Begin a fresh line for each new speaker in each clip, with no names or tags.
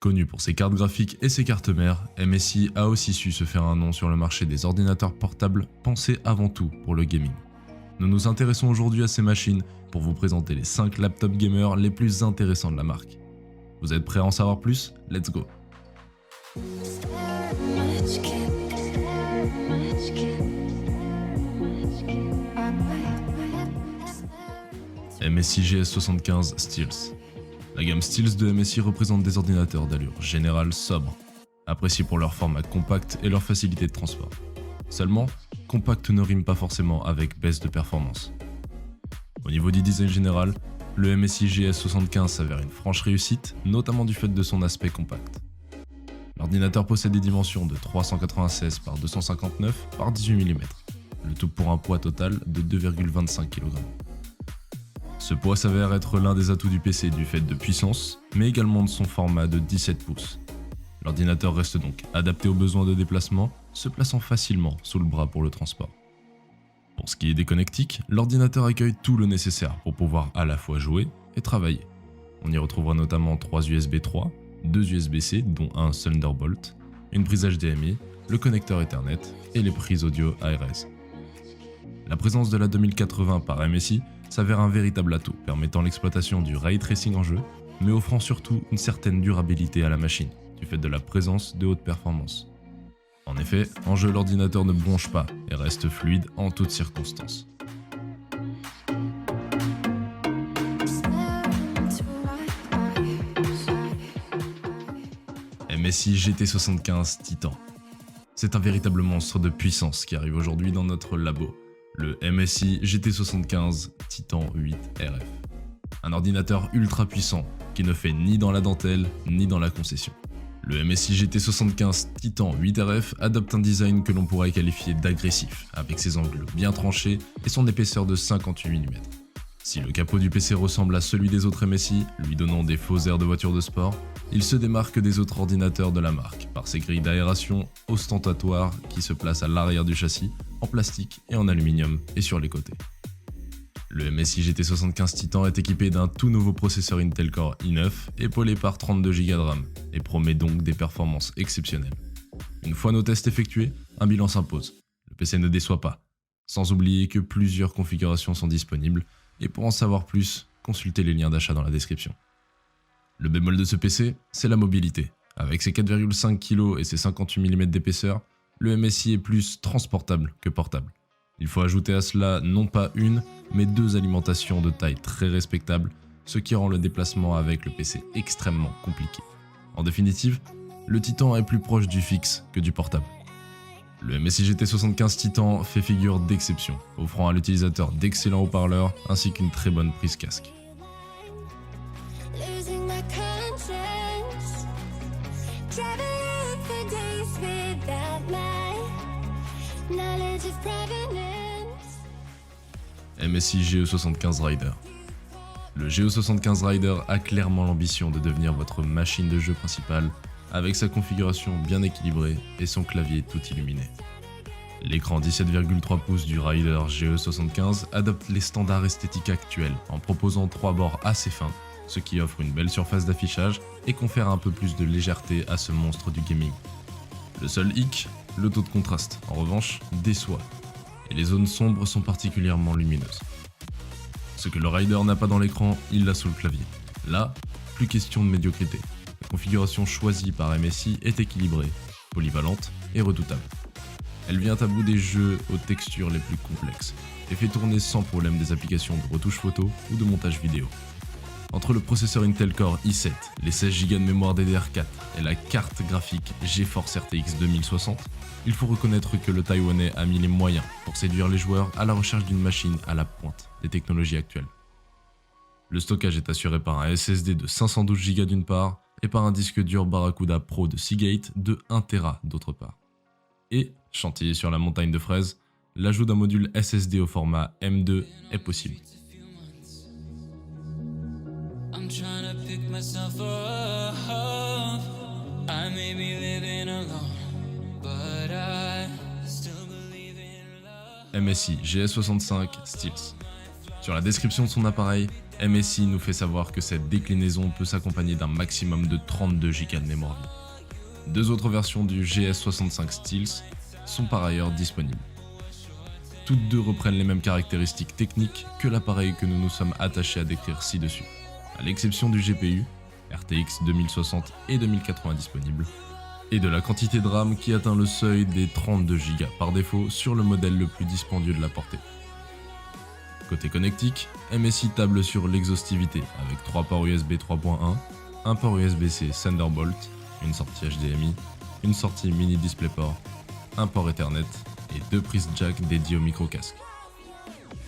Connu pour ses cartes graphiques et ses cartes mères, MSI a aussi su se faire un nom sur le marché des ordinateurs portables pensés avant tout pour le gaming. Nous nous intéressons aujourd'hui à ces machines pour vous présenter les 5 laptops gamers les plus intéressants de la marque. Vous êtes prêts à en savoir plus? Let's go! MSI GS75 Steels. La gamme Steels de MSI représente des ordinateurs d'allure générale sobre, appréciés pour leur format compact et leur facilité de transport. Seulement, compact ne rime pas forcément avec baisse de performance. Au niveau du design général, le MSI GS75 s'avère une franche réussite, notamment du fait de son aspect compact. L'ordinateur possède des dimensions de 396 par 259 par 18 mm, le tout pour un poids total de 2,25 kg. Ce poids s'avère être l'un des atouts du PC du fait de puissance, mais également de son format de 17 pouces. L'ordinateur reste donc adapté aux besoins de déplacement, se plaçant facilement sous le bras pour le transport. Pour ce qui est des connectiques, l'ordinateur accueille tout le nécessaire pour pouvoir à la fois jouer et travailler. On y retrouvera notamment 3 USB 3, 2 USB-C dont un Thunderbolt, une prise HDMI, le connecteur Ethernet et les prises audio ARS. La présence de la 2080 par MSI s'avère un véritable atout, permettant l'exploitation du ray tracing en jeu, mais offrant surtout une certaine durabilité à la machine, du fait de la présence de haute performance. En effet, en jeu l'ordinateur ne bronche pas et reste fluide en toutes circonstances. MSI GT75 Titan. C'est un véritable monstre de puissance qui arrive aujourd'hui dans notre labo, le MSI GT75 Titan 8 RF. Un ordinateur ultra puissant qui ne fait ni dans la dentelle ni dans la concession. Le MSI GT75 Titan 8 RF adopte un design que l'on pourrait qualifier d'agressif, avec ses angles bien tranchés et son épaisseur de 58 mm. Si le capot du PC ressemble à celui des autres MSI, lui donnant des faux airs de voiture de sport, il se démarque des autres ordinateurs de la marque par ses grilles d'aération ostentatoires qui se placent à l'arrière du châssis, en plastique et en aluminium et sur les côtés. Le MSI GT75 Titan est équipé d'un tout nouveau processeur Intel Core i9 épaulé par 32 Go de RAM et promet donc des performances exceptionnelles. Une fois nos tests effectués, un bilan s'impose. Le PC ne déçoit pas, sans oublier que plusieurs configurations sont disponibles et pour en savoir plus, consultez les liens d'achat dans la description. Le bémol de ce PC, c'est la mobilité. Avec ses 4,5 kg et ses 58 mm d'épaisseur, le MSI est plus transportable que portable. Il faut ajouter à cela non pas une, mais 2 alimentations de taille très respectable, ce qui rend le déplacement avec le PC extrêmement compliqué. En définitive, le Titan est plus proche du fixe que du portable. Le MSI GT75 Titan fait figure d'exception, offrant à l'utilisateur d'excellents haut-parleurs ainsi qu'une très bonne prise casque. MSI GE75 Rider. Le GE75 Rider a clairement l'ambition de devenir votre machine de jeu principale avec sa configuration bien équilibrée et son clavier tout illuminé. L'écran 17,3 pouces du Rider GE75 adopte les standards esthétiques actuels en proposant 3 bords assez fins, ce qui offre une belle surface d'affichage et confère un peu plus de légèreté à ce monstre du gaming. Le seul hic, le taux de contraste, en revanche, déçoit, et les zones sombres sont particulièrement lumineuses. Ce que le Rider n'a pas dans l'écran, il l'a sous le clavier. Là, plus question de médiocrité. La configuration choisie par MSI est équilibrée, polyvalente et redoutable. Elle vient à bout des jeux aux textures les plus complexes et fait tourner sans problème des applications de retouche photo ou de montage vidéo. Entre le processeur Intel Core i7, les 16 Go de mémoire DDR4 et la carte graphique GeForce RTX 2060, il faut reconnaître que le Taïwanais a mis les moyens pour séduire les joueurs à la recherche d'une machine à la pointe des technologies actuelles. Le stockage est assuré par un SSD de 512 Go d'une part et par un disque dur Barracuda Pro de Seagate de 1 Tera d'autre part. Et, chantier sur la montagne de fraises, l'ajout d'un module SSD au format M2 est possible. I'm trying to pick myself up. I may be living alone, but I still believe in love. MSI GS65 Stealth. Sur la description de son appareil, MSI nous fait savoir que cette déclinaison peut s'accompagner d'un maximum de 32 Go de mémoire vive. Deux autres versions du GS65 Stealth sont par ailleurs disponibles. Toutes deux reprennent les mêmes caractéristiques techniques que l'appareil que nous nous sommes attachés à décrire ci-dessus, à l'exception du GPU, RTX 2060 et 2080 disponibles, et de la quantité de RAM qui atteint le seuil des 32 Go par défaut sur le modèle le plus dispendieux de la portée. Côté connectique, MSI table sur l'exhaustivité avec 3 ports USB 3.1, un port USB-C Thunderbolt, une sortie HDMI, une sortie mini DisplayPort, un port Ethernet et 2 prises jack dédiées au micro-casque.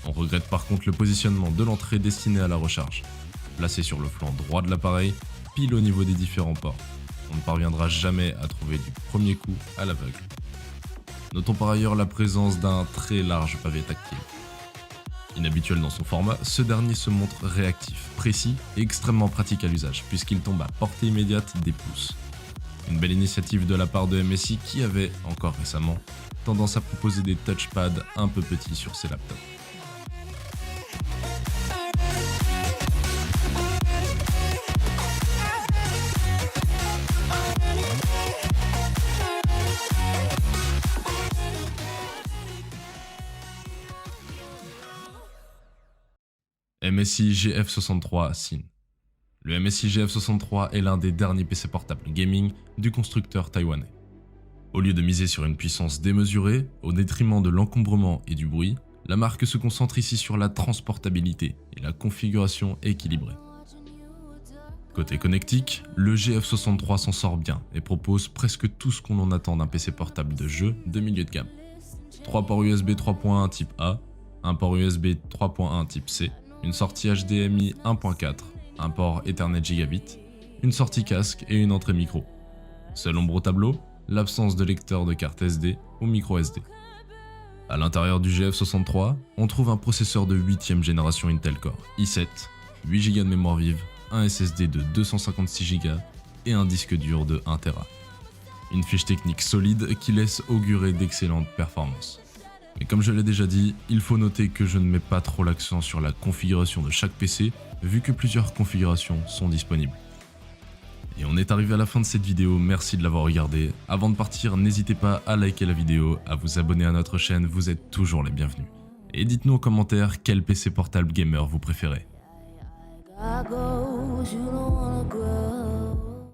On regrette par contre le positionnement de l'entrée destinée à la recharge, placée sur le flanc droit de l'appareil, pile au niveau des différents ports. On ne parviendra jamais à trouver du premier coup à l'aveugle. Notons par ailleurs la présence d'un très large pavé tactile. Inhabituel dans son format, ce dernier se montre réactif, précis et extrêmement pratique à l'usage, puisqu'il tombe à portée immédiate des pouces. Une belle initiative de la part de MSI qui avait, encore récemment, tendance à proposer des touchpads un peu petits sur ses laptops. MSI GF63 Syn. Le MSI GF63 est l'un des derniers PC portables gaming du constructeur taïwanais. Au lieu de miser sur une puissance démesurée, au détriment de l'encombrement et du bruit, la marque se concentre ici sur la transportabilité et la configuration équilibrée. Côté connectique, le GF63 s'en sort bien et propose presque tout ce qu'on en attend d'un PC portable de jeu de milieu de gamme. 3 ports USB 3.1 type A, un port USB 3.1 type C, une sortie HDMI 1.4, un port Ethernet Gigabit, une sortie casque et une entrée micro. Seule ombre au tableau, l'absence de lecteur de carte SD ou micro SD. À l'intérieur du GF63, on trouve un processeur de 8ème génération Intel Core i7, 8 Go de mémoire vive, un SSD de 256 Go et un disque dur de 1 Tera. Une fiche technique solide qui laisse augurer d'excellentes performances. Mais comme je l'ai déjà dit, il faut noter que je ne mets pas trop l'accent sur la configuration de chaque PC, vu que plusieurs configurations sont disponibles. Et on est arrivé à la fin de cette vidéo, merci de l'avoir regardée. Avant de partir, n'hésitez pas à liker la vidéo, à vous abonner à notre chaîne, vous êtes toujours les bienvenus. Et dites-nous en commentaire quel PC portable gamer vous préférez.